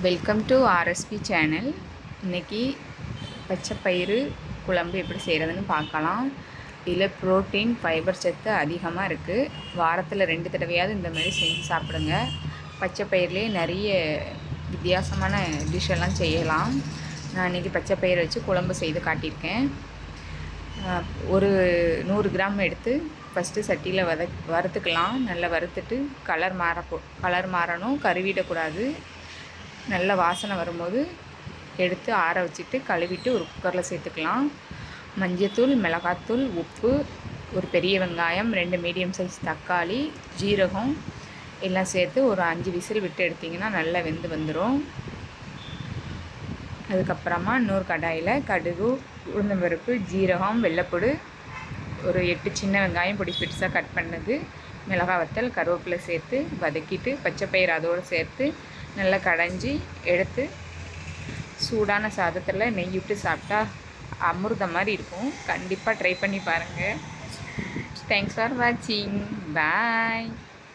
Welcome to RSP channel. இன்றைக்கி பச்சைப்பயிறு குழம்பு எப்படி செய்கிறதுன்னு பார்க்கலாம். இதில் ப்ரோட்டீன் ஃபைபர் சத்து அதிகமாக இருக்குது. வாரத்தில் 2 தடவையாவது இந்த மாதிரி செஞ்சு சாப்பிடுங்க. பச்சைப்பயிர்லேயே நிறைய வித்தியாசமான டிஷ்ஷெல்லாம் செய்யலாம். நான் இன்றைக்கி பச்சைப்பயிறு வச்சு குழம்பு செய்து காட்டியிருக்கேன். ஒரு 100 கிராம் எடுத்து ஃபஸ்ட்டு சட்டியில் வறுத்துக்கலாம். நல்லா வறுத்துட்டு கலர் மாறணும், கருவிடக்கூடாது. நல்ல வாசனை வரும்போது எடுத்து ஆற வச்சுட்டு கழுவிட்டு ஒரு குக்கரில் சேர்த்துக்கலாம். மஞ்சத்தூள், மிளகாத்தூள், உப்பு, ஒரு பெரிய வெங்காயம், 2 மீடியம் சைஸ் தக்காளி, ஜீரகம் எல்லாம் சேர்த்து ஒரு 5 விசில் விட்டு எடுத்திங்கன்னா நல்லா வெந்து வந்துடும். அதுக்கப்புறமா இன்னொரு கடாயில் கடுகு, உளுந்தம்பருப்பு, ஜீரகம், வெள்ளைப்பூடு, ஒரு 8 சின்ன வெங்காயம் பெருசாக கட் பண்ணது, மிளகாய் வத்தல், கருவேப்பிலை சேர்த்து வதக்கிட்டு பச்சைப்பயிறு அதோடு சேர்த்து நல்லா கடைஞ்சி எடுத்து சூடான சாதத்தில் நெய் விட்டு சாப்பிட்டா அமிர்தம் மாதிரி இருக்கும். கண்டிப்பாக ட்ரை பண்ணி பாருங்கள். தேங்க்ஸ் ஃபார் வாட்சிங். பாய்.